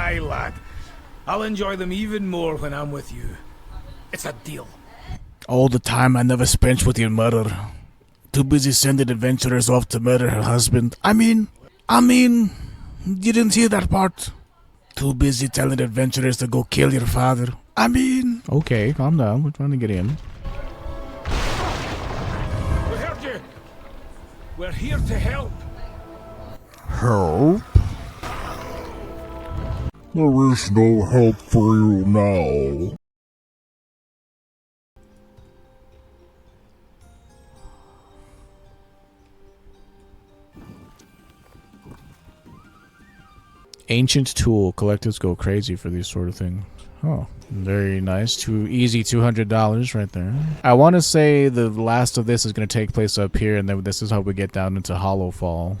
Aye, lad. I'll enjoy them even more when I'm with you. It's a deal. All the time I never spent with your mother. Too busy sending adventurers off to murder her husband. I mean, you didn't hear that part. Too busy telling adventurers to go kill your father. I mean... Okay, calm down. We're trying to get in. We heard you. We're here to help. Help? There is no help for you now. Ancient tool. Collectors go crazy for these sort of things. Oh, very nice. Too easy $200 right there. I want to say the last of this is going to take place up here, and then this is how we get down into Hallowfall.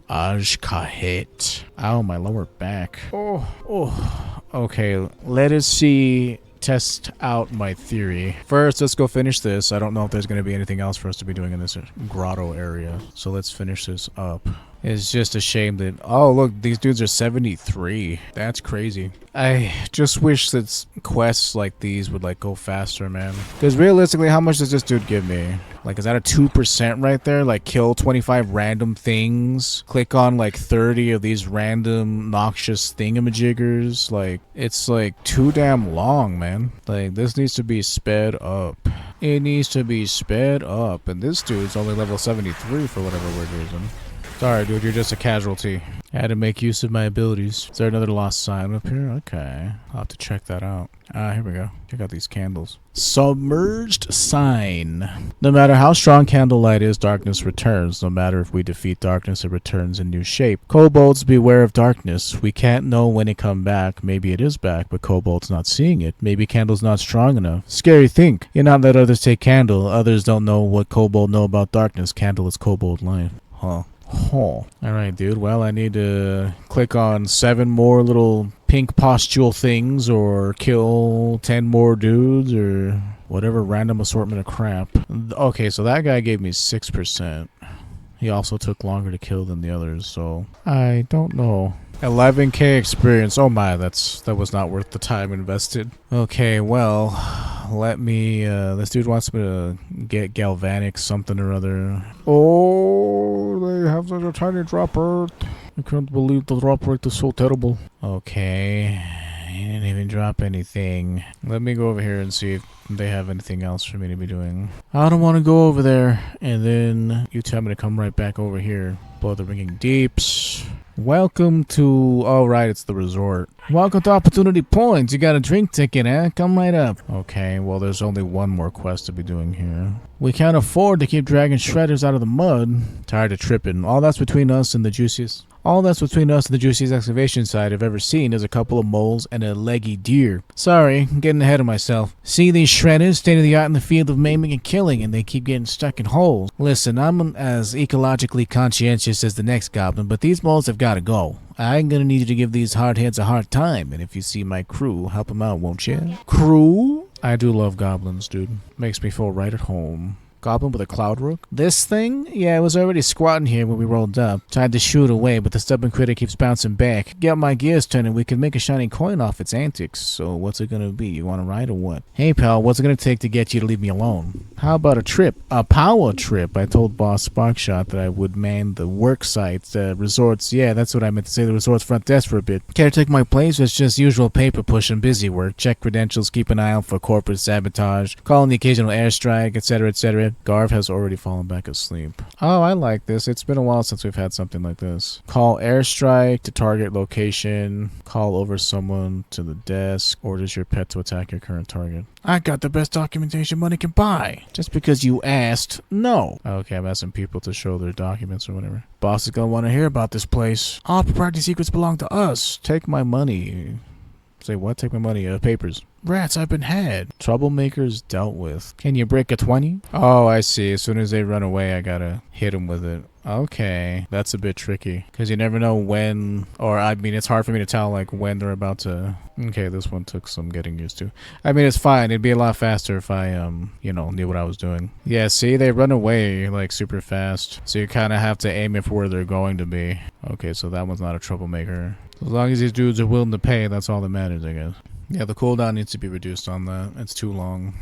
Azj-Kahet. Ow, my lower back. Oh. Okay, let us see. Test out my theory. First, let's go finish this. I don't know if there's going to be anything else for us to be doing in this grotto area. So let's finish this up. It's just a shame that... Oh, look, these dudes are 73. That's crazy. I just wish that quests like these would, like, go faster, man. Because realistically, how much does this dude give me? Like, is that a 2% right there? Like, kill 25 random things. Click on, like, 30 of these random noxious thingamajiggers. Like, it's, like, too damn long, man. Like, this needs to be sped up. It needs to be sped up. And this dude's only level 73 for whatever weird reason. Sorry, dude, you're just a casualty. I had to make use of my abilities. Is there another lost sign up here? Okay. I'll have to check that out. Here we go. Check out these candles. Submerged sign. No matter how strong candlelight is, darkness returns. No matter if we defeat darkness, it returns in new shape. Kobolds, beware of darkness. We can't know when it come back. Maybe it is back, but kobolds not seeing it. Maybe candle's not strong enough. Scary think. You're not let others take candle. Others don't know what kobold know about darkness. Candle is kobold life. Huh. Alright, dude. Well, I need to click on 7 more little pink pustule things or kill 10 more dudes or whatever random assortment of crap. Okay, so that guy gave me 6%. He also took longer to kill than the others, so I don't know. 11k experience. Oh my, that was not worth the time invested. Okay, well, let me, this dude wants me to get galvanic something or other. Oh, they have such a tiny drop rate. I can't believe the drop rate is so terrible. Okay, he didn't even drop anything. Let me go over here and see if they have anything else for me to be doing. I don't want to go over there, and then you tell me to come right back over here. Blow the ringing deeps. Welcome to... Oh, right, it's the resort. Welcome to Opportunity Points. You got a drink ticket, eh? Come right up. Okay, well, there's only one more quest to be doing here. We can't afford to keep dragging shredders out of the mud. Tired of tripping. All that's between us and the juiciest excavation site I've ever seen is a couple of moles and a leggy deer. Sorry, I'm getting ahead of myself. See these shredders, state of the art in the field of maiming and killing, and they keep getting stuck in holes. Listen, I'm as ecologically conscientious as the next goblin, but these moles have got to go. I'm gonna need you to give these hardheads a hard time, and if you see my crew, help them out, won't you? Crew? I do love goblins, dude. Makes me feel right at home. Goblin with a cloud rook? This thing? Yeah, it was already squatting here when we rolled up. Tried to shoo it away, but the stubborn critter keeps bouncing back. Get my gears turning, we can make a shiny coin off its antics. So what's it gonna be? You wanna ride or what? Hey pal, what's it gonna take to get you to leave me alone? How about a trip? A power trip? I told Boss Sparkshot that I would man the work sites, resorts. Yeah, that's what I meant to say, the resort's front desk for a bit. Care to take my place? It's just usual paper push and busy work. Check credentials, keep an eye out for corporate sabotage, call in the occasional airstrike, etc., etc. Garv has already fallen back asleep. Oh, I like this. It's been a while since we've had something like this. Call airstrike to target location. Call over someone to the desk. Orders your pet to attack your current target. I got the best documentation money can buy. Just because you asked, no. Okay, I'm asking people to show their documents or whatever. Boss is gonna want to hear about this place. All proprietary secrets belong to us. Take my money. Say what? Take my money. Papers. Rats, I've been had. Troublemakers dealt with. Can you break a 20? Oh, I see. As soon as they run away, I gotta hit them with it. Okay, that's a bit tricky because you never know when, or I mean, it's hard for me to tell like when they're about to. Okay, this one took some getting used to. I mean, it's fine. It'd be a lot faster if I, you know, knew what I was doing. Yeah, see, they run away like super fast, so you kind of have to aim it for where they're going to be. Okay, so that one's not a troublemaker. As long as these dudes are willing to pay, that's all that matters, I guess. Yeah, the cooldown needs to be reduced on that. It's too long.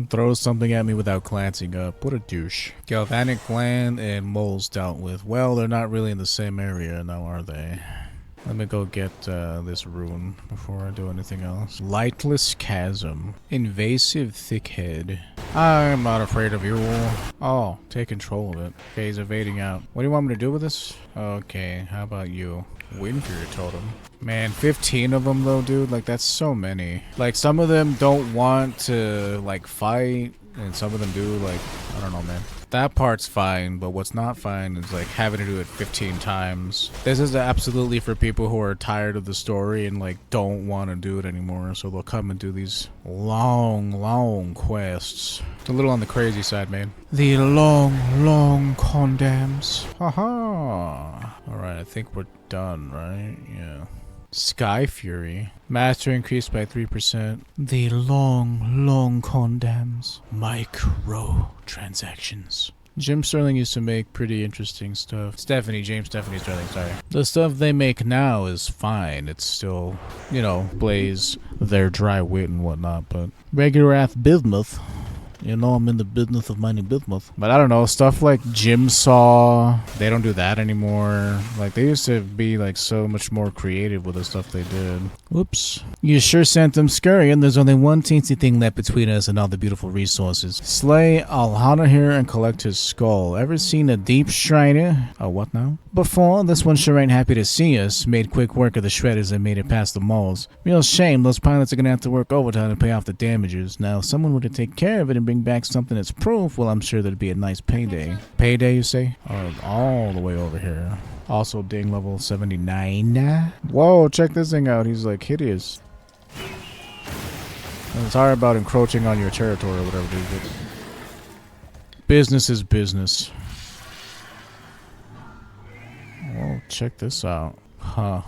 Throws something at me without glancing up. What a douche. Galvanic gland and moles dealt with. Well, they're not really in the same area now, are they? Let me go get this rune before I do anything else. Lightless chasm. Invasive thickhead. I'm not afraid of you. Oh, take control of it. Okay, he's evading out. What do you want me to do with this? Okay, how about you? Windfury totem. Man, 15 of them though, dude. Like, that's so many. Like, some of them don't want to, like, fight. And some of them do, like, I don't know, man. That part's fine, but what's not fine is, like, having to do it 15 times. This is absolutely for people who are tired of the story and, like, don't want to do it anymore. So they'll come and do these long quests. It's a little on the crazy side, man. The long condemns. Haha. Alright, I think we're done, right? Yeah. Sky Fury. Master increased by 3%. The long condemns. Micro transactions. Jim Sterling used to make pretty interesting stuff. James Stephanie Sterling, sorry. The stuff they make now is fine. It's still, you know, plays their dry wit and whatnot, but regular ass bismuth. You know, I'm in the business of mining bismuth. But I don't know, stuff like Jigsaw, they don't do that anymore. Like, they used to be, like, so much more creative with the stuff they did. Whoops. You sure sent them scurrying. There's only one teensy thing left between us and all the beautiful resources. Slay Alhana here and collect his skull. Ever seen a deep shriner? Oh, what now? Before, this one sure ain't happy to see us. Made quick work of the shredders and made it past the moles. Real shame, those pilots are gonna have to work overtime to pay off the damages. Now, if someone were to take care of it and bring back something as proof, well, I'm sure there'd be a nice payday. Payday, you say? All the way over here. Also, ding level 79. Whoa, check this thing out. He's like hideous. And sorry about encroaching on your territory or whatever, dude, but business is business. Well, check this out. Huh.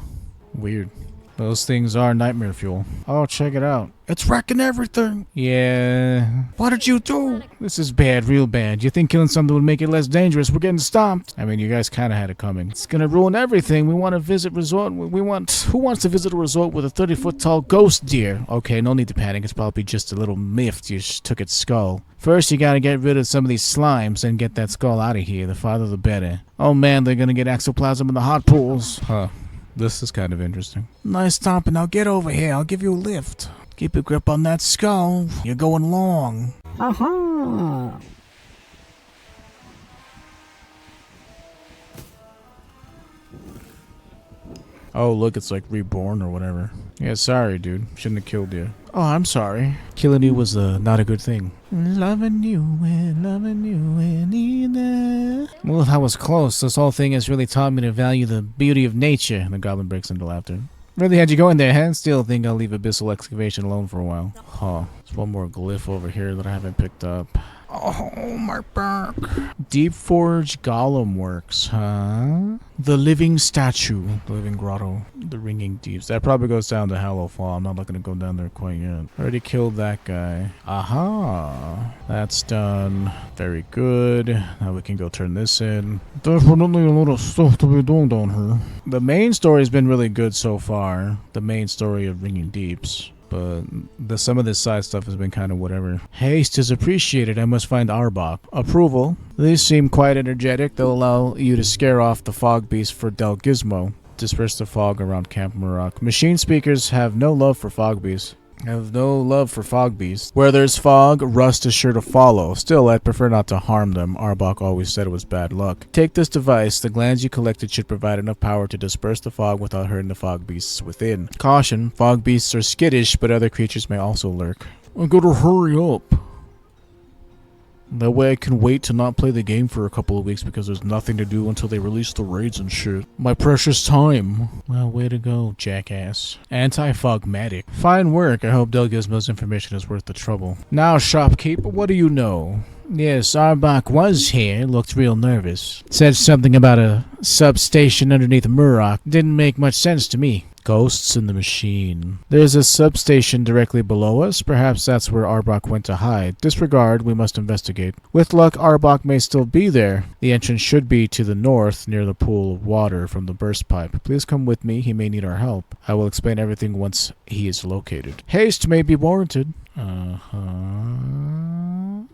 Weird. Those things are nightmare fuel. Oh, check it out. It's wrecking everything. Yeah. What did you do? This is bad, real bad. You think killing something would make it less dangerous? We're getting stomped. I mean, you guys kind of had it coming. It's gonna ruin everything. We want to visit resort. Who wants to visit a resort with a 30-foot tall ghost deer? Okay, no need to panic. It's probably just a little miffed. You just took its skull. First, you gotta get rid of some of these slimes and get that skull out of here. The farther, the better. Oh man, they're gonna get ectoplasm in the hot pools. Huh. This is kind of interesting. Nice stomping. Now get over here. I'll give you a lift. Keep a grip on that skull. You're going long. Aha! Oh, look, it's like reborn or whatever. Yeah, sorry, dude. Shouldn't have killed you. Oh, I'm sorry. Killing you was not a good thing. Loving you and either. Well, that was close. This whole thing has really taught me to value the beauty of nature. The goblin breaks into laughter. Really had you going there, huh? Still think I'll leave abyssal excavation alone for a while. Huh. There's one more glyph over here that I haven't picked up. Oh, my back. Deep Forge Golem Works, huh? The Living Statue. The Living Grotto. The Ringing Deeps. That probably goes down to Hallowfall. I'm not looking to go down there quite yet. Already killed that guy. Aha. That's done. Very good. Now we can go turn this in. Definitely a lot of stuff to be doing down here. The main story has been really good so far. The main story of Ringing Deeps. But some of this side stuff has been kind of whatever. Haste is appreciated. I must find Arbok. Approval. These seem quite energetic. They'll allow you to scare off the fog beast for Del Gizmo. Disperse the fog around Camp Murok. Machine speakers have no love for fog beasts. Where there's fog, rust is sure to follow. Still, I'd prefer not to harm them. Arbok always said it was bad luck. Take this device. The glands you collected should provide enough power to disperse the fog without hurting the fog beasts within. Caution, fog beasts are skittish, but other creatures may also lurk. I gotta hurry up. That way I can wait to not play the game for a couple of weeks because there's nothing to do until they release the raids and shit. My precious time. Well, way to go, jackass. Anti-fogmatic. Fine work. I hope Del Gizmo's information is worth the trouble. Now, shopkeep, what do you know? Yes, Arbok was here, looked real nervous. Said something about a substation underneath Murrock. Didn't make much sense to me. Ghosts in the machine. There's a substation directly below us. Perhaps that's where Arbok went to hide. Disregard, we must investigate. With luck, Arbok may still be there. The entrance should be to the north, near the pool of water from the burst pipe. Please come with me, he may need our help. I will explain everything once he is located. Haste may be warranted.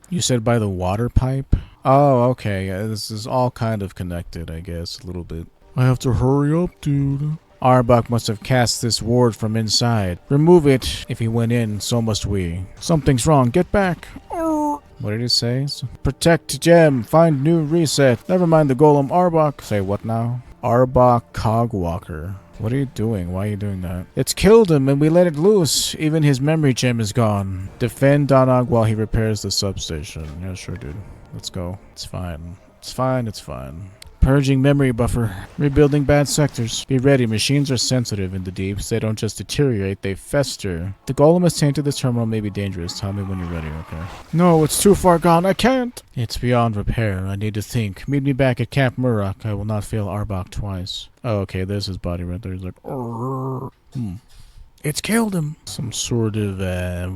You said by the water pipe? Oh, okay. This is all kind of connected, I guess, a little bit. I have to hurry up, dude. Arbok must have cast this ward from inside. Remove it. If he went in, so must we. Something's wrong. Get back. What did it say? Protect gem. Find new reset. Never mind the golem Arbok. Say what now? Arbok Cogwalker. What are you doing? Why are you doing that? It's killed him and we let it loose. Even his memory gem is gone. Defend Donnog while he repairs the substation. Yeah, sure, dude. Let's go. It's fine. It's fine. It's fine. Purging memory buffer. Rebuilding bad sectors. Be ready. Machines are sensitive in the deeps. They don't just deteriorate, they fester. The golem is tainted. This terminal may be dangerous. Tell me when you're ready, okay? No, it's too far gone. I can't. It's beyond repair. I need to think. Meet me back at Camp Murrock. I will not fail Arbok twice. Oh, okay. There's his body right there. He's like, It's killed him. Some sort of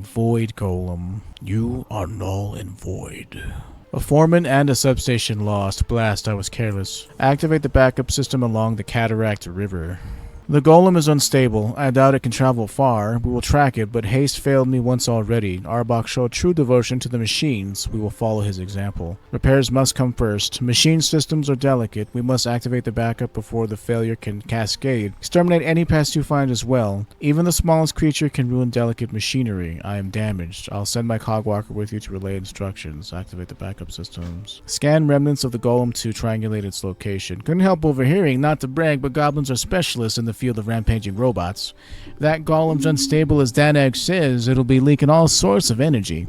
void golem. You are null and void. A foreman and a substation lost. Blast, I was careless. Activate the backup system along the Cataract River. The golem is unstable. I doubt it can travel far. We will track it, but haste failed me once already. Arbok showed true devotion to the machines. We will follow his example. Repairs must come first. Machine systems are delicate. We must activate the backup before the failure can cascade. Exterminate any pest you find as well. Even the smallest creature can ruin delicate machinery. I am damaged. I'll send my cogwalker with you to relay instructions. Activate the backup systems. Scan remnants of the golem to triangulate its location. Couldn't help overhearing, not to brag, but goblins are specialists in the field of rampaging robots. That golem's unstable as Danag says. It'll be leaking all sorts of energy.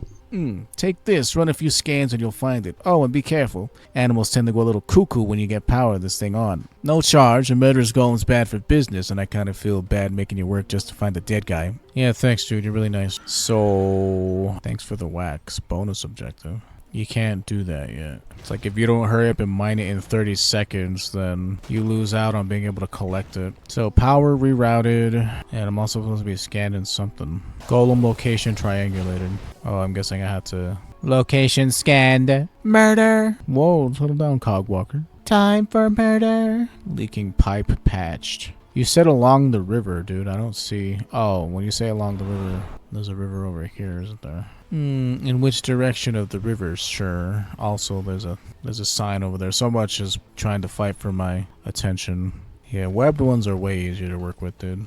Take this, run a few scans and you'll find it. Oh, and be careful. Animals tend to go a little cuckoo when you get power of this thing on. No charge, a murderous golem's bad for business, and I kind of feel bad making you work just to find the dead guy. Yeah, thanks, dude. You're really nice. So, thanks for the wax. Bonus objective. You can't do that yet. It's like if you don't hurry up and mine it in 30 seconds, then you lose out on being able to collect it. So power rerouted, and I'm also supposed to be scanning something. Golem location triangulated. Oh, I'm guessing I had to... Location scanned. Murder. Whoa, settle down, Cogwalker. Time for murder. Leaking pipe patched. You said along the river, dude. I don't see... Oh, when you say along the river, there's a river over here, isn't there? In which direction of the river? Sure. Also, there's a sign over there. So much is trying to fight for my attention. Yeah, webbed ones are way easier to work with, dude.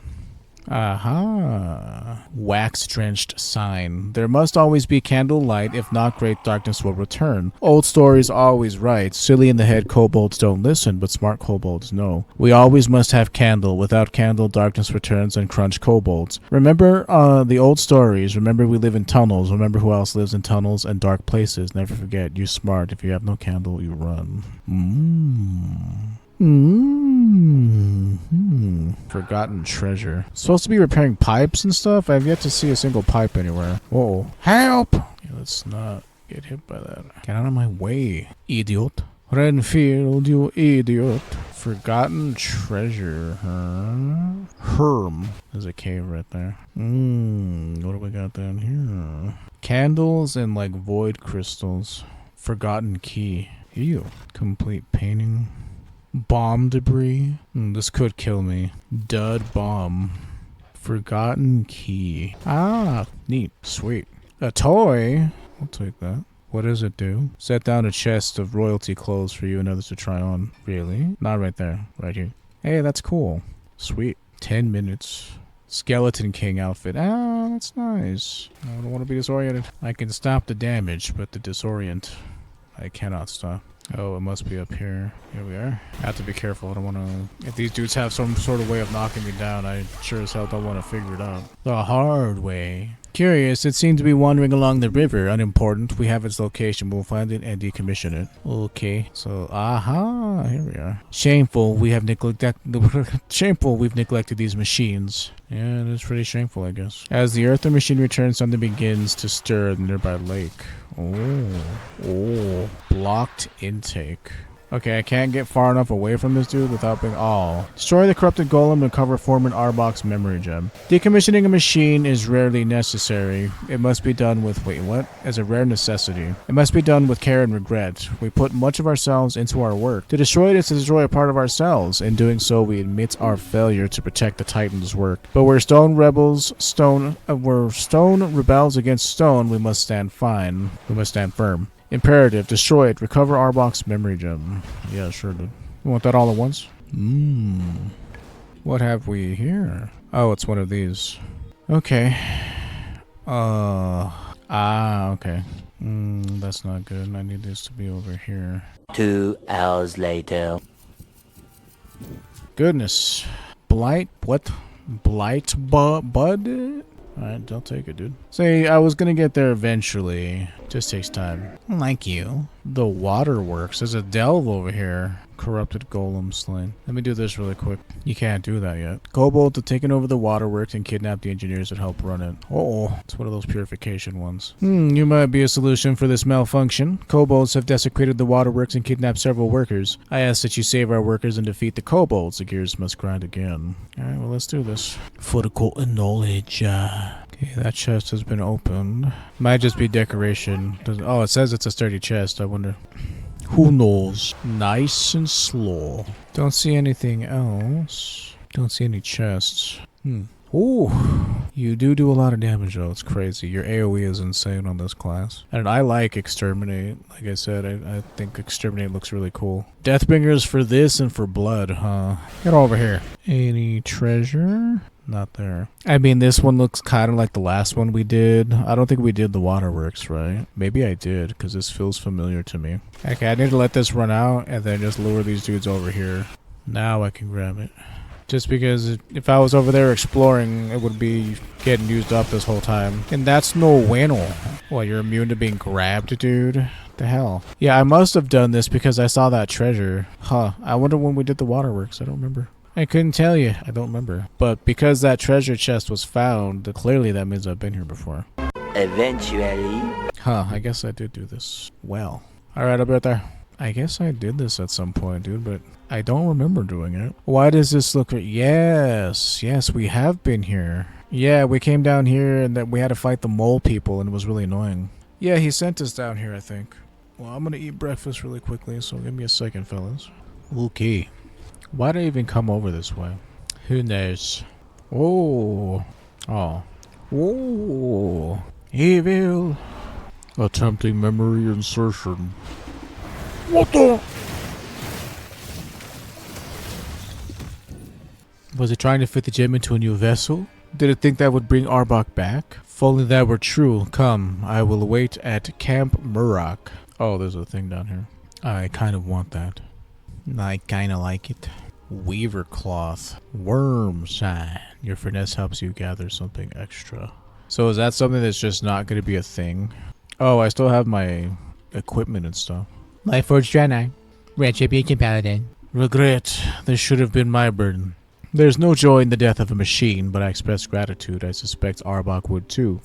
Aha. Wax-drenched sign. There must always be candle light. If not, great darkness will return. Old stories always right. Silly in the head kobolds don't listen, but smart kobolds know. We always must have candle. Without candle, darkness returns and crunch kobolds. Remember the old stories. Remember we live in tunnels. Remember who else lives in tunnels and dark places. Never forget, you're smart. If you have no candle, you run. Forgotten treasure. Supposed to be repairing pipes and stuff? I've yet to see a single pipe anywhere. Whoa. Help! Yeah, let's not get hit by that. Get out of my way, idiot. Renfield, you idiot. Forgotten treasure, huh? Herm. There's a cave right there. What do we got down here? Candles and like void crystals. Forgotten key. Ew. Complete painting. Bomb debris. This could kill me. Dud bomb. Forgotten key. Ah, neat. Sweet. A toy? I'll take that. What does it do? Set down a chest of royalty clothes for you and others to try on. Really? Not right there. Right here. Hey, that's cool. Sweet. 10 minutes. Skeleton King outfit. Ah, that's nice. I don't want to be disoriented. I can stop the damage, but the disorient, I cannot stop. Oh, it must be up here. Here we are. I have to be careful. I don't want to... If these dudes have some sort of way of knocking me down, I sure as hell don't want to figure it out. The hard way. Curious, it seemed to be wandering along the river. Unimportant. We have its location. We'll find it and decommission it. Okay. So, aha. Here we are. Shameful. We have Shameful. We've neglected these machines. Yeah, it is pretty shameful, I guess. As the earthen machine returns, something begins to stir in the nearby lake. Oh. Blocked intake. Okay, I can't get far enough away from this dude without being... Oh. Destroy the corrupted golem and recover Foreman Arbok's memory gem. Decommissioning a machine is rarely necessary. It must be done with... Wait, what? As a rare necessity. It must be done with care and regret. We put much of ourselves into our work. To destroy it is to destroy a part of ourselves. In doing so, we admit our failure to protect the Titan's work. But where stone rebels against stone, we must stand fine. We must stand firm. Imperative, destroy it. Recover Arbok's memory gem. Yeah, sure, dude. You want that all at once? What have we here? Oh, it's one of these. Okay. Okay. That's not good. I need this to be over here. 2 hours later. Goodness. Blight? What? Blight bud? Alright, I'll take it, dude. Say, I was gonna get there eventually. Just takes time. Like you. The waterworks. There's a delve over here. Corrupted golem slain. Let me do this really quick. You can't do that yet. Kobolds have taken over the waterworks and kidnapped the engineers that help run it. Oh, it's one of those purification ones. You might be a solution for this malfunction. Kobolds have desecrated the waterworks and kidnapped several workers. I ask that you save our workers and defeat the kobolds. The gears must grind again. Alright, well, let's do this. For the golden knowledge. Okay, that chest has been opened. Might just be decoration. Oh, it says it's a sturdy chest. I wonder. Who knows? Nice and slow. Don't see anything else. Don't see any chests. Ooh. You do a lot of damage though. It's crazy. Your AoE is insane on this class. And I like Exterminate. Like I said, I think Exterminate looks really cool. Deathbringers for this and for blood, huh? Get over here. Any treasure? Not there. I mean, this one looks kind of like the last one we did. I don't think we did the waterworks, right? Maybe I did, because this feels familiar to me. Okay, I need to let this run out, and then just lure these dudes over here. Now I can grab it. Just because if I was over there exploring, it would be getting used up this whole time. And that's no bueno. Well, you're immune to being grabbed, dude? The hell? Yeah, I must have done this because I saw that treasure. Huh. I wonder when we did the waterworks. I don't remember. I couldn't tell you. I don't remember. But because that treasure chest was found, clearly that means I've been here before. Eventually. Huh, I guess I did do this. Well. Alright, I'll be right there. I guess I did this at some point, dude, but I don't remember doing it. Why does this look... Yes, we have been here. Yeah, we came down here and then we had to fight the mole people and it was really annoying. Yeah, he sent us down here, I think. Well, I'm gonna eat breakfast really quickly, so give me a second, fellas. Okay. Why'd I even come over this way? Who knows? Oh. Evil. Attempting memory insertion. What the? Was it trying to fit the gem into a new vessel? Did it think that would bring Arbok back? If only that were true. Come, I will wait at Camp Murrock. Oh, there's a thing down here. I kind of want that. I kind of like it. Weaver cloth. Worm sign. Your finesse helps you gather something extra. So is that something that's just not going to be a thing? Oh, I still have my equipment and stuff. Lightforged Draenei. Red Champion Paladin. Regret. This should have been my burden. There's no joy in the death of a machine, but I express gratitude. I suspect Arbok would too.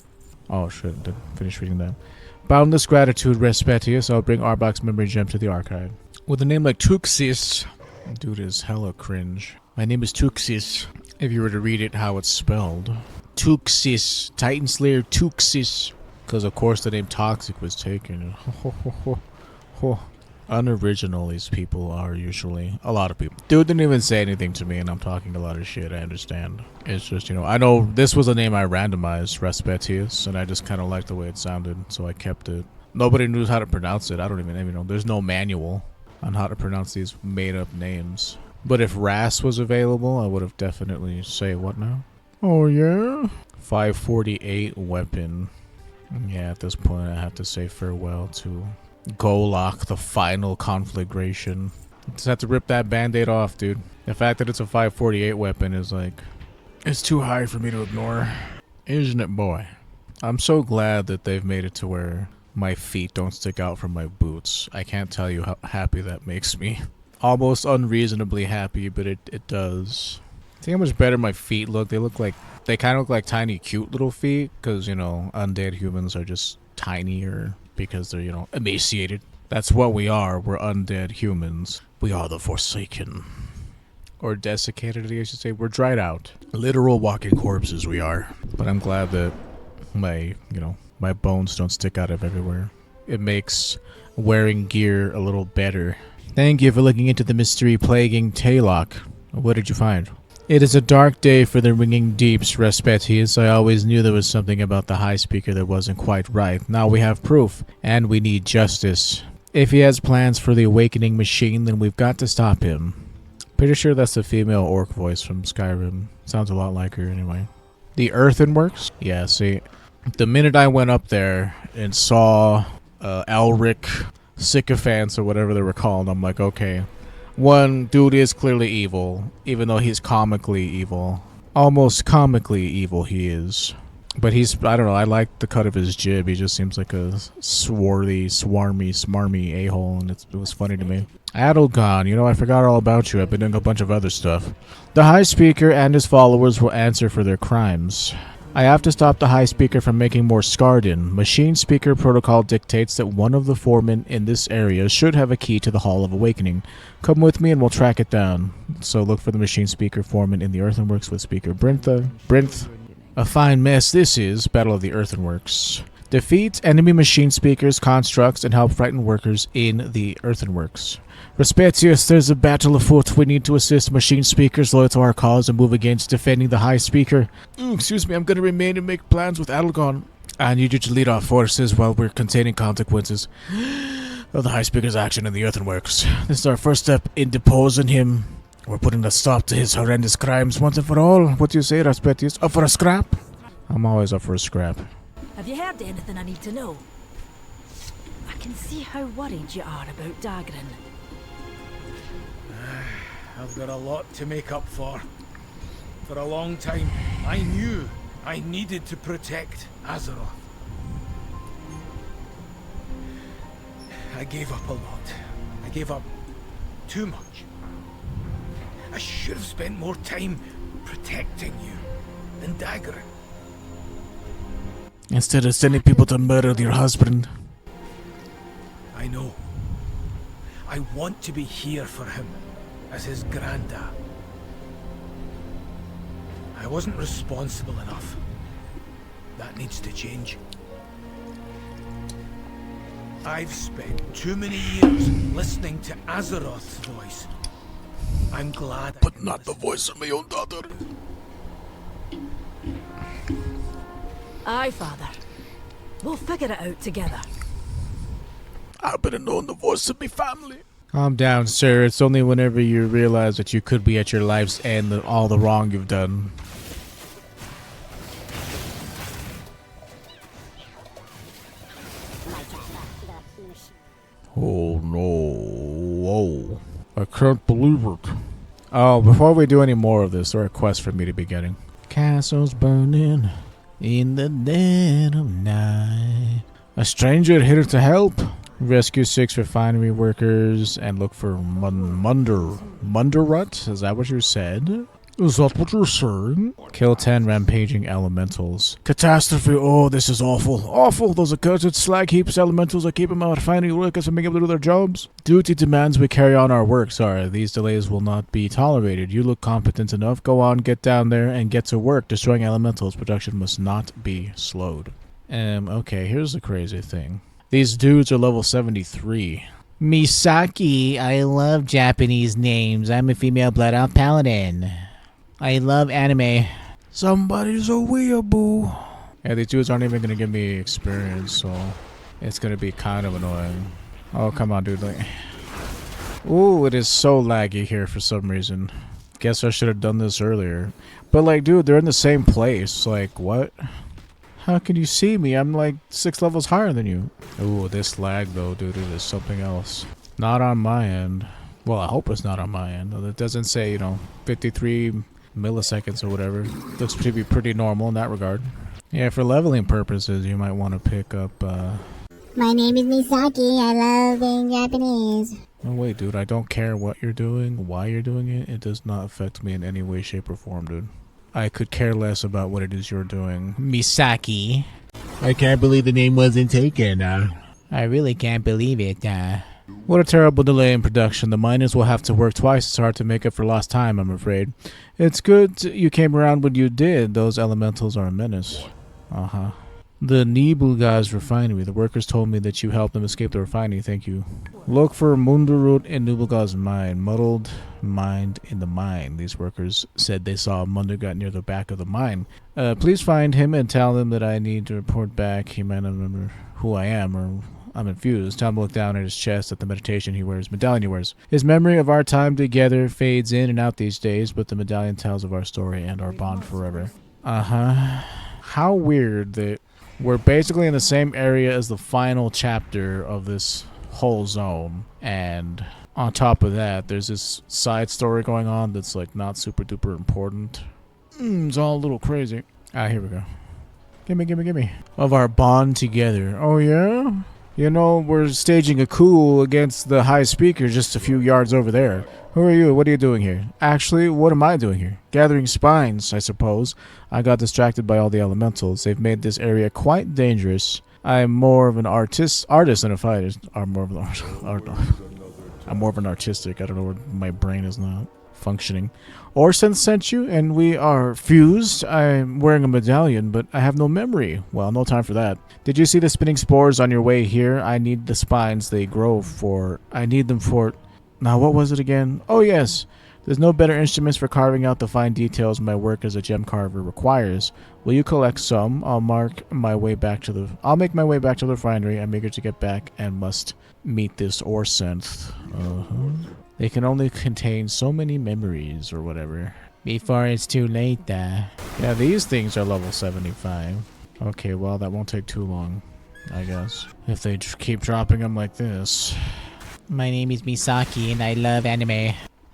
Oh shit, didn't finish reading that. Boundless gratitude, Respetius. I'll bring Arbok's memory gem to the archive. With a name like Tuxis. Dude is hella cringe. My name is Tuxis. If you were to read it how it's spelled. Tuxis. Titan Slayer Tuxis. Because of course the name Toxic was taken. Unoriginal these people are usually. A lot of people. Dude didn't even say anything to me and I'm talking a lot of shit, I understand. It's just, you know, I know this was a name I randomized, Respetius, and I just kind of liked the way it sounded, so I kept it. Nobody knew how to pronounce it. I don't even know. There's no manual on how to pronounce these made up names. But if Ras was available, I would have definitely say what now? Oh yeah? 548 weapon. Yeah, at this point I have to say farewell to Golok, the final conflagration. Just have to rip that band-aid off, dude. The fact that it's a 548 weapon is like... It's too high for me to ignore. Isn't it, boy? I'm so glad that they've made it to where my feet don't stick out from my boots. I can't tell you how happy that makes me. Almost unreasonably happy, but it does. See how much better my feet look? They kind of look like tiny, cute little feet, because, you know, undead humans are just tinier because they're, you know, emaciated. That's what we are. We're undead humans. We are the Forsaken. Or desiccated, I should say. We're dried out. Literal walking corpses we are. But I'm glad that my bones don't stick out of everywhere. It makes wearing gear a little better. Thank you for looking into the mystery plaguing Taylock. What did you find? It is a dark day for the ringing deeps, Respetius. I always knew there was something about the High Speaker that wasn't quite right. Now we have proof, and we need justice. If he has plans for the awakening machine, then we've got to stop him. Pretty sure that's the female orc voice from Skyrim. Sounds a lot like her anyway. The Earthenworks? Yeah, see, the minute I went up there and saw Elric sycophants or whatever they were called, I'm like, okay. One, dude is clearly evil, even though he's comically evil. Almost comically evil he is. But he's, I don't know, I like the cut of his jib. He just seems like a swarthy, smarmy a-hole, and it was funny to me. Adelgon, you know, I forgot all about you. I've been doing a bunch of other stuff. The High Speaker and his followers will answer for their crimes. I have to stop the High Speaker from making more Skarden. Machine Speaker protocol dictates that one of the foremen in this area should have a key to the Hall of Awakening. Come with me and we'll track it down. So look for the Machine Speaker foreman in the Earthenworks with Speaker Brinth. A fine mess this is, Battle of the Earthenworks. Defeat enemy machine speakers, constructs, and help frighten workers in the Earthenworks. Respetius, there's a battle afoot. We need to assist machine speakers loyal to our cause and move against defending the High Speaker. Excuse me, I'm going to remain and make plans with Adelgon. I need you to lead our forces while we're containing consequences of the High Speaker's action in the Earthenworks. This is our first step in deposing him. We're putting a stop to his horrendous crimes once and for all. What do you say, Respetius? Up for a scrap? I'm always up for a scrap. Have you heard anything I need to know? I can see how worried you are about Dagran. I've got a lot to make up for. For a long time, I knew I needed to protect Azeroth. I gave up a lot. I gave up too much. I should have spent more time protecting you than Dagran. Instead of sending people to murder your husband. I know. I want to be here for him as his granddad. I wasn't responsible enough. That needs to change. I've spent too many years listening to Azeroth's voice. I'm glad But not the voice of my own daughter. Aye, Father. We'll figure it out together. I better know the voice of my family. Calm down, sir. It's only whenever you realize that you could be at your life's end and all the wrong you've done. Oh no. Whoa. I can't believe it. Oh, before we do any more of this, there are quests for me to be getting. Castles burning in the dead of night. A stranger here to help. Rescue 6 refinery workers and look for Munderrut? Is that what you said? Is that what you're saying? Kill 10 rampaging elementals. Catastrophe. Oh, this is awful. Awful. Those accursed slag heaps elementals are keeping my refinery workers from being able to do their jobs. Duty demands we carry on our work. Sorry, these delays will not be tolerated. You look competent enough. Go on, get down there and get to work. Destroying elementals. Production must not be slowed. Okay, here's the crazy thing. These dudes are level 73. Misaki, I love Japanese names. I'm a female blood-out paladin. I love anime. Somebody's a weeaboo. Yeah, these dudes aren't even gonna give me experience, so it's gonna be kind of annoying. Oh, come on, dude. Like, ooh, it is so laggy here for some reason. Guess I should have done this earlier. But like, dude, they're in the same place. Like, what? How can you see me? I'm like 6 levels higher than you. Ooh, this lag though, dude, it is something else. Not on my end. Well, I hope it's not on my end. It doesn't say, 53 milliseconds or whatever. Looks to be pretty normal in that regard. Yeah, for leveling purposes, you might want to pick up, My name is Misaki. I love being Japanese. Oh wait, dude, I don't care what you're doing, why you're doing it. It does not affect me in any way, shape, or form, dude. I could care less about what it is you're doing. Misaki. I can't believe the name wasn't taken. I really can't believe it. What a terrible delay in production. The miners will have to work twice as hard to make up for lost time, I'm afraid. It's good you came around when you did. Those elementals are a menace. Uh-huh. The Nibelgaz refinery. The workers told me that you helped them escape the refinery. Thank you. Look for Munderud in Nibelgaz mine. Muddled mind in the mine. These workers said they saw Mundergut near the back of the mine. Please find him and tell him that I need to report back. He might not remember who I am, or I'm infused. Tell him to look down at his chest at the medallion he wears. His memory of our time together fades in and out these days, but the medallion tells of our story and our bond forever. Uh-huh. How weird that we're basically in the same area as the final chapter of this whole zone, and on top of that, there's this side story going on that's like not super duper important. It's all a little crazy. Here we go. Gimme. Of our bond together. Oh yeah? You know, we're staging a coup against the High Speaker just a few yards over there. Who are you? What are you doing here? Actually, what am I doing here? Gathering spines, I suppose. I got distracted by all the elementals. They've made this area quite dangerous. I'm more of an artist than a fighter. I'm more of an artistic. I don't know where my brain is not functioning. Orson sent you, and we are fused. I'm wearing a medallion, but I have no memory. Well, no time for that. Did you see the spinning spores on your way here? I need the spines they grow for. I need them for... Now, what was it again? Oh, yes. There's no better instruments for carving out the fine details my work as a gem carver requires. Will you collect some? I'll make my way back to the refinery. I'm eager to get back and must meet this Orsenth. They can only contain so many memories or whatever. Before it's too late, Yeah, these things are level 75. Okay, well, that won't take too long, I guess. If they keep dropping them like this. My name is Misaki and I love anime.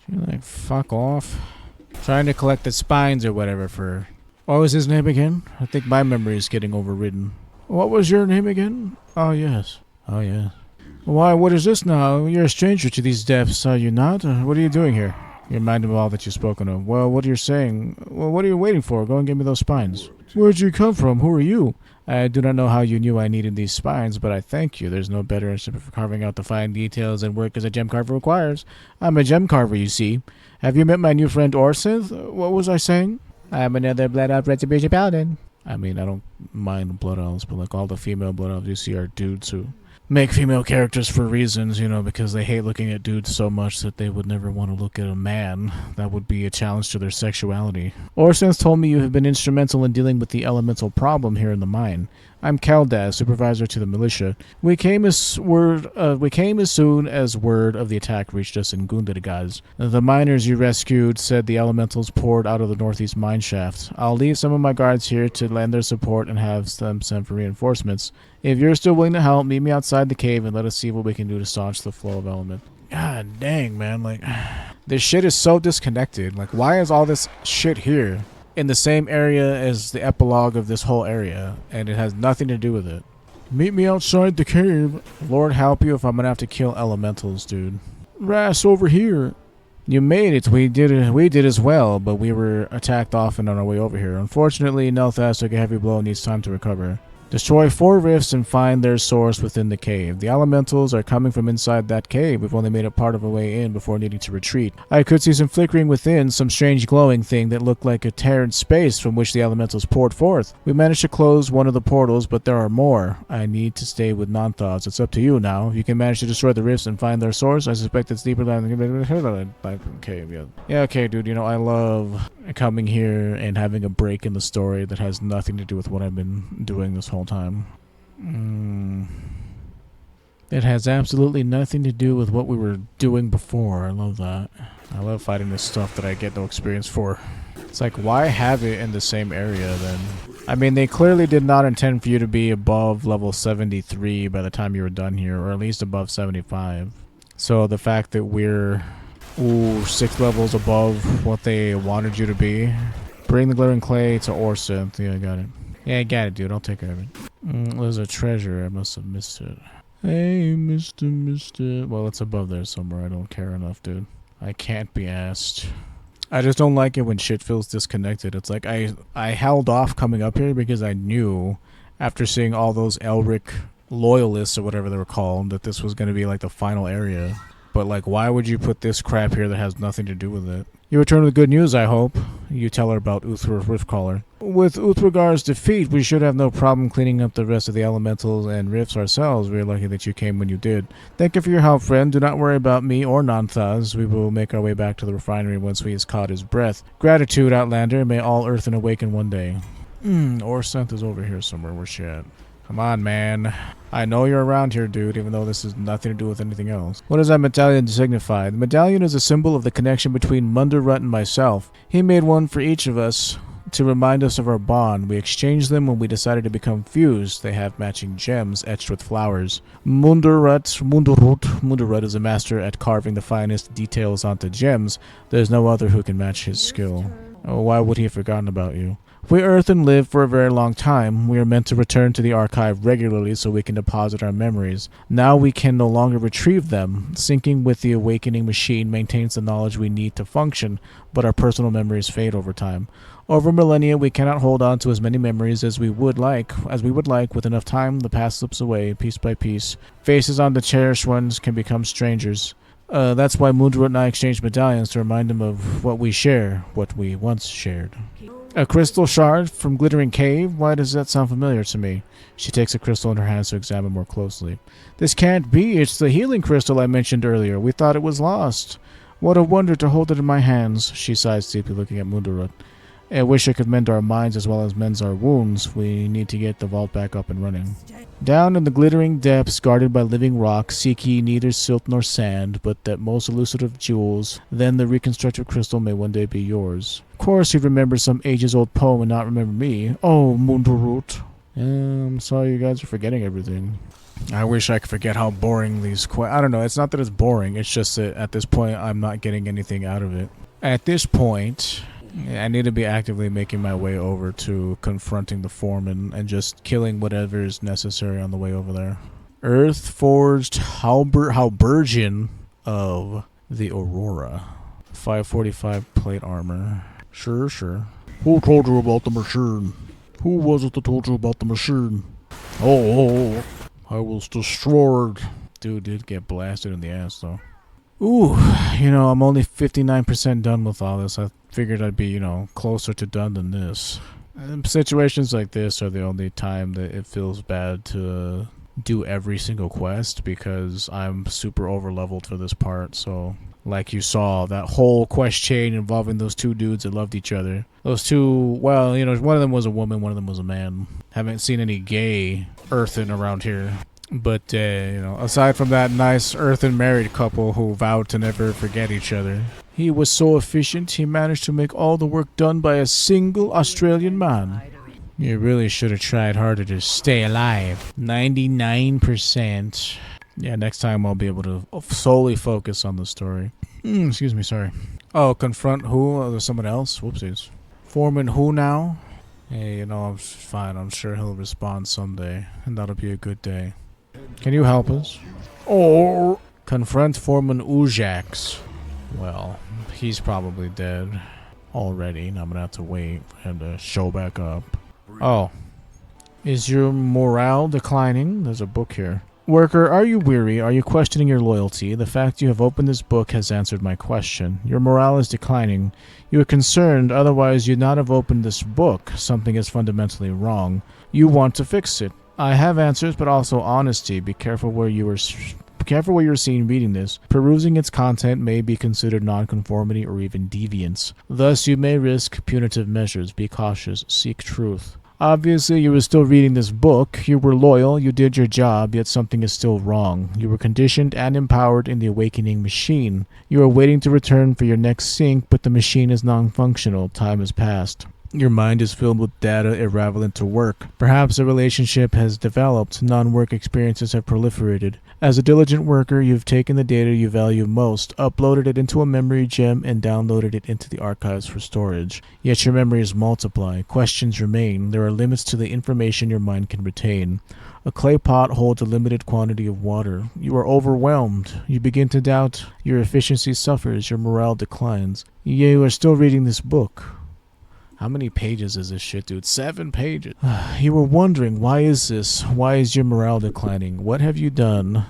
You're like, fuck off. Trying to collect the spines or whatever for... What was his name again? I think my memory is getting overridden. What was your name again? Oh, yes. Oh, yeah. Why, what is this now? You're a stranger to these depths, are you not? What are you doing here? You remind of all that you've spoken of. Well, what are you saying? Well, what are you waiting for? Go and get me those spines. Where'd you come from? Who are you? I do not know how you knew I needed these spines, but I thank you. There's no better instrument for carving out the fine details and work as a gem carver requires. I'm a gem carver, you see. Have you met my new friend Orsenth? What was I saying? I'm another Blood Elf Retribution Paladin. I mean, I don't mind Blood Elves, but like all the female Blood Elves you see are dudes who make female characters for reasons, you know, because they hate looking at dudes so much that they would never want to look at a man. That would be a challenge to their sexuality. Orsenth told me you have been instrumental in dealing with the elemental problem here in the mine. I'm Kaldaz, supervisor to the militia. We came as soon as word of the attack reached us in Gundergaz. The miners you rescued said the elementals poured out of the northeast mine shaft. I'll leave some of my guards here to lend their support and have them send for reinforcements. If you're still willing to help, meet me outside the cave and let us see what we can do to staunch the flow of element. God dang, man, like, this shit is so disconnected. Like, why is all this shit here in the same area as the epilogue of this whole area, and it has nothing to do with it? Meet me outside the cave. Lord help you if I'm gonna have to kill elementals, dude. Ras, over here. You made it. We did as well, but we were attacked often on our way over here. Unfortunately, Nel'Thas took a heavy blow and needs time to recover. Destroy 4 rifts and find their source within the cave. The elementals are coming from inside that cave. We've only made it part of a way in before needing to retreat. I could see some flickering within, some strange glowing thing that looked like a tear in space from which the elementals poured forth. We managed to close one of the portals, but there are more. I need to stay with Nanthas. It's up to you now. If you can manage to destroy the rifts and find their source, I suspect it's deeper than the cave. Yeah, okay, dude, you know, I love coming here and having a break in the story that has nothing to do with what I've been doing this whole time. It has absolutely nothing to do with what we were doing before. I love that. I love fighting this stuff that I get no experience for. It's like, why have it in the same area then? I mean, they clearly did not intend for you to be above level 73 by the time you were done here, or at least above 75. So the fact that we're 6 levels above what they wanted you to be. Bring the glittering clay to Orsenth. Yeah, I got it. Yeah, I got it, dude. I'll take care of it. There's a treasure. I must have missed it. Hey, Mr. Well, it's above there somewhere. I don't care enough, dude. I can't be asked. I just don't like it when shit feels disconnected. It's like I held off coming up here because I knew after seeing all those Elric loyalists or whatever they were called that this was going to be like the final area. But like, why would you put this crap here that has nothing to do with it? You return with good news, I hope. You tell her about Uthor Riftcaller. With Uthrogar's defeat, we should have no problem cleaning up the rest of the elementals and rifts ourselves. We're lucky that you came when you did. Thank you for your help, friend. Do not worry about me or Nanthaz. We will make our way back to the refinery once we has caught his breath. Gratitude, Outlander. May all Earthen awaken one day. Orsanth is over here somewhere. Where's she at? Come on, man. I know you're around here, dude, even though this has nothing to do with anything else. What does that medallion signify? The medallion is a symbol of the connection between Munderrut and myself. He made one for each of us to remind us of our bond. We exchanged them when we decided to become fused. They have matching gems etched with flowers. Munderrut is a master at carving the finest details onto gems. There's no other who can match his skill. Oh, why would he have forgotten about you? We Earthen live for a very long time. We are meant to return to the archive regularly so we can deposit our memories. Now we can no longer retrieve them. Syncing with the awakening machine maintains the knowledge we need to function, but our personal memories fade over time. Over millennia, we cannot hold on to as many memories as we would like. With enough time, the past slips away, piece by piece. Faces on the cherished ones can become strangers. That's why Munderrut and I exchanged medallions to remind him of what we share, what we once shared. A crystal shard from Glittering Cave? Why does that sound familiar to me? She takes a crystal in her hands to examine more closely. This can't be. It's the healing crystal I mentioned earlier. We thought it was lost. What a wonder to hold it in my hands, she sighs deeply, looking at Munderrut. I wish I could mend our minds as well as mend our wounds. We need to get the vault back up and running. Down in the glittering depths, guarded by living rock, seek ye neither silt nor sand, but that most elusive of jewels. Then the reconstructed crystal may one day be yours. Of course you'd remember some ages-old poem and not remember me. Oh, Munderrut. I'm sorry you guys are forgetting everything. I wish I could forget how boring these I don't know, it's not that it's boring, it's just that at this point I'm not getting anything out of it. At this point, I need to be actively making my way over to confronting the foreman and just killing whatever is necessary on the way over there. Earth-forged Halberdian of the Aurora. 545 plate armor. Sure. Who told you about the machine? Who was it that told you about the machine? Oh, I was destroyed. Dude did get blasted in the ass, though. Ooh, I'm only 59% done with all this. I figured I'd be, closer to done than this. Situations like this are the only time that it feels bad to do every single quest because I'm super over-leveled for this part, so... Like you saw, that whole quest chain involving those two dudes that loved each other. Those two, well, one of them was a woman, one of them was a man. Haven't seen any gay Earthen around here. But, aside from that nice Earthen married couple who vowed to never forget each other. He was so efficient, he managed to make all the work done by a single Australian man. You really should have tried harder to stay alive. 99%. Yeah, next time I'll be able to solely focus on the story. Excuse me, sorry. Oh, confront who? There's someone else? Whoopsies. Foreman who now? Hey, I'm fine. I'm sure he'll respond someday, and that'll be a good day. Can you help us? Or confront Foreman Ujax. Well, he's probably dead already, and I'm gonna have to wait for him to show back up. Oh. Is your morale declining? There's a book here. Worker, are you weary? Are you questioning your loyalty? The fact you have opened this book has answered my question. Your morale is declining. You are concerned, otherwise you'd not have opened this book. Something is fundamentally wrong. You want to fix it. I have answers, but also honesty. Be careful where you are seen reading this. Perusing its content may be considered nonconformity or even deviance. Thus, you may risk punitive measures. Be cautious. Seek truth. Obviously, you were still reading this book. You were loyal, you did your job, yet something is still wrong. You were conditioned and empowered in the awakening machine. You are waiting to return for your next sync, but the machine is non-functional. Time has passed. Your mind is filled with data irrelevant to work. Perhaps a relationship has developed, non-work experiences have proliferated. As a diligent worker, you've taken the data you value most, uploaded it into a memory gem, and downloaded it into the archives for storage. Yet your memories multiply, questions remain, there are limits to the information your mind can retain. A clay pot holds a limited quantity of water. You are overwhelmed. You begin to doubt. Your efficiency suffers. Your morale declines. You are still reading this book. How many pages is this shit, dude? 7 pages. You were wondering, why is this? Why is your morale declining? What have you done?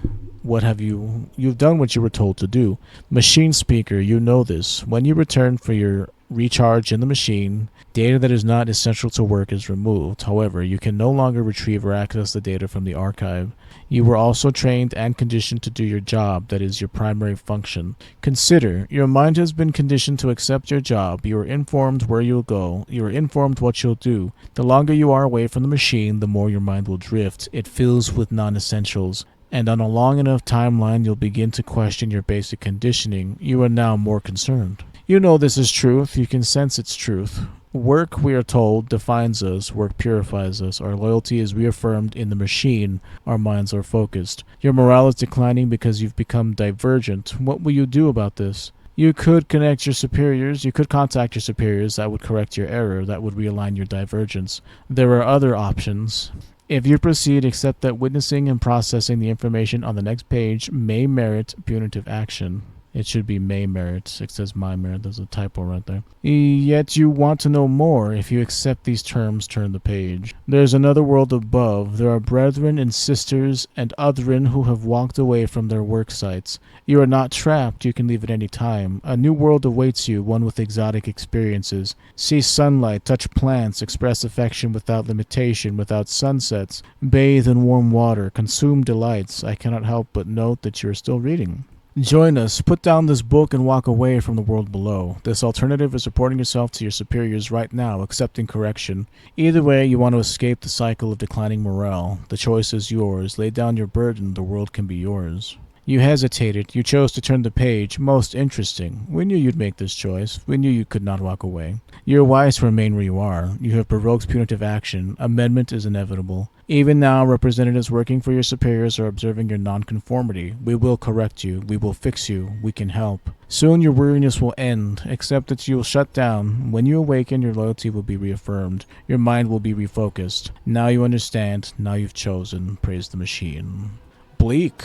You've done what you were told to do. Machine speaker, you know this. When you return for your recharge in the machine, data that is not essential to work is removed. However, you can no longer retrieve or access the data from the archive. You were also trained and conditioned to do your job, that is your primary function. Consider, your mind has been conditioned to accept your job. You are informed where you'll go. You are informed what you'll do. The longer you are away from the machine, the more your mind will drift. It fills with non-essentials. And on a long enough timeline, you'll begin to question your basic conditioning. You are now more concerned. You know this is truth. You can sense its truth. Work, we are told, defines us. Work purifies us. Our loyalty is reaffirmed in the machine. Our minds are focused. Your morale is declining because you've become divergent. What will you do about this? You could connect your superiors. You could contact your superiors. That would correct your error. That would realign your divergence. There are other options. If you proceed, accept that witnessing and processing the information on the next page may merit punitive action. It should be may merit. It says my merit. There's a typo right there. Yet you want to know more. If you accept these terms, turn the page. There's another world above. There are brethren and sisters and otherin who have walked away from their work sites. You are not trapped. You can leave at any time. A new world awaits you, one with exotic experiences. See sunlight, touch plants, express affection without limitation, without sunsets. Bathe in warm water, consume delights. I cannot help but note that you are still reading. Join us, put down this book, and walk away from the world below. This alternative is reporting yourself to your superiors right now, accepting correction. Either way, you want to escape the cycle of declining morale. The choice is yours. Lay down your burden, the world can be yours. You hesitated. You chose to turn the page. Most interesting. We knew you'd make this choice. We knew you could not walk away. You're wise to remain where you are. You have provoked punitive action. Amendment is inevitable. Even now, representatives working for your superiors are observing your nonconformity. We will correct you. We will fix you. We can help. Soon your weariness will end, except that you will shut down. When you awaken, your loyalty will be reaffirmed. Your mind will be refocused. Now you understand. Now you've chosen. Praise the machine. Bleak.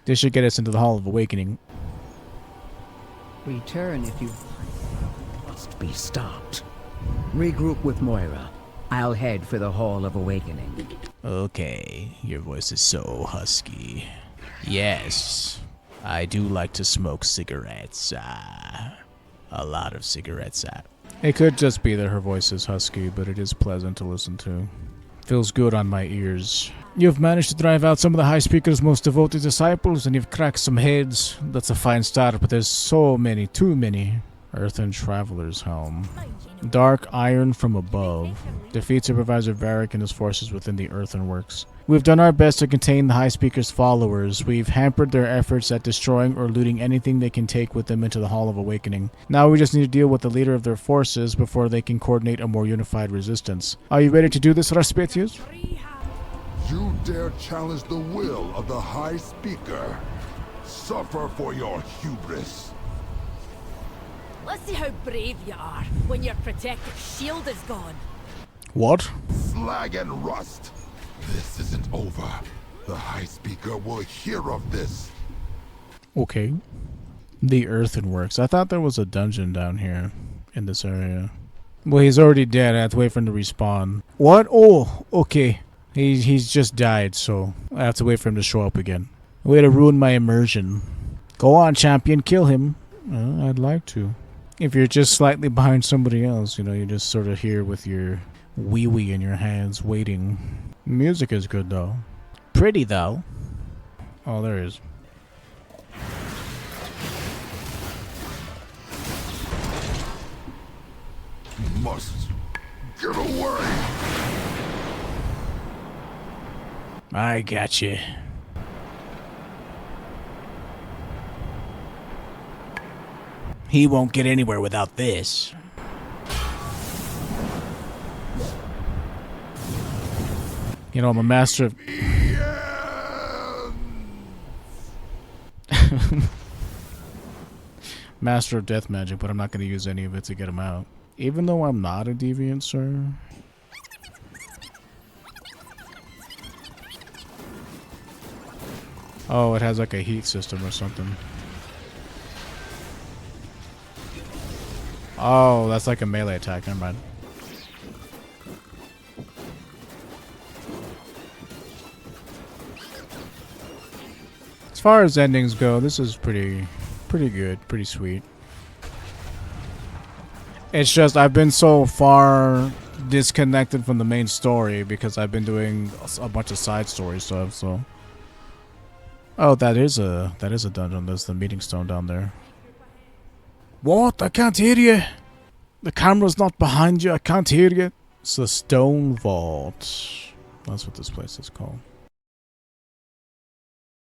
This should get us into the Hall of Awakening. Return if you must be stopped. Regroup with Moira. I'll head for the Hall of Awakening. Okay, your voice is so husky. Yes, I do like to smoke cigarettes. A lot of cigarettes. It could just be that her voice is husky, but it is pleasant to listen to. Feels good on my ears. You've managed to drive out some of the High Speaker's most devoted disciples, and you've cracked some heads. That's a fine start, but there's so many, too many. Earthen Traveler's Helm. Dark Iron from Above. Defeat Supervisor Varric and his forces within the Earthenworks. We've done our best to contain the High Speaker's followers. We've hampered their efforts at destroying or looting anything they can take with them into the Hall of Awakening. Now we just need to deal with the leader of their forces before they can coordinate a more unified resistance. Are you ready to do this, Raspetius? You dare challenge the will of the High Speaker? Suffer for your hubris. Let's see how brave you are when your protective shield is gone. What? Slag and rust. This isn't over. The High Speaker will hear of this. Okay. The Earthenworks. I thought there was a dungeon down here in this area. Well, he's already dead. I have to wait for him to respawn. What? Oh, okay. He's just died, so I have to wait for him to show up again. Way to ruin my immersion. Go on, champion. Kill him. I'd like to. If you're just slightly behind somebody else, you know, you're just sort of here with your wee-wee in your hands waiting. Music is good, though. Pretty, though. Oh, there is. Must get away. I got you. He won't get anywhere without this. You know, I'm a master of... Master of death magic, but I'm not going to use any of it to get him out. Even though I'm not a deviant, sir. Oh, it has like a heat system or something. Oh, that's like a melee attack. Never mind. As far as endings go, this is pretty good, pretty sweet. It's just I've been so far disconnected from the main story because I've been doing a bunch of side story stuff, so. Oh, that is a dungeon. There's the meeting stone down there. What? I can't hear you. The camera's not behind you. I can't hear you. It's the Stone Vault. That's what this place is called.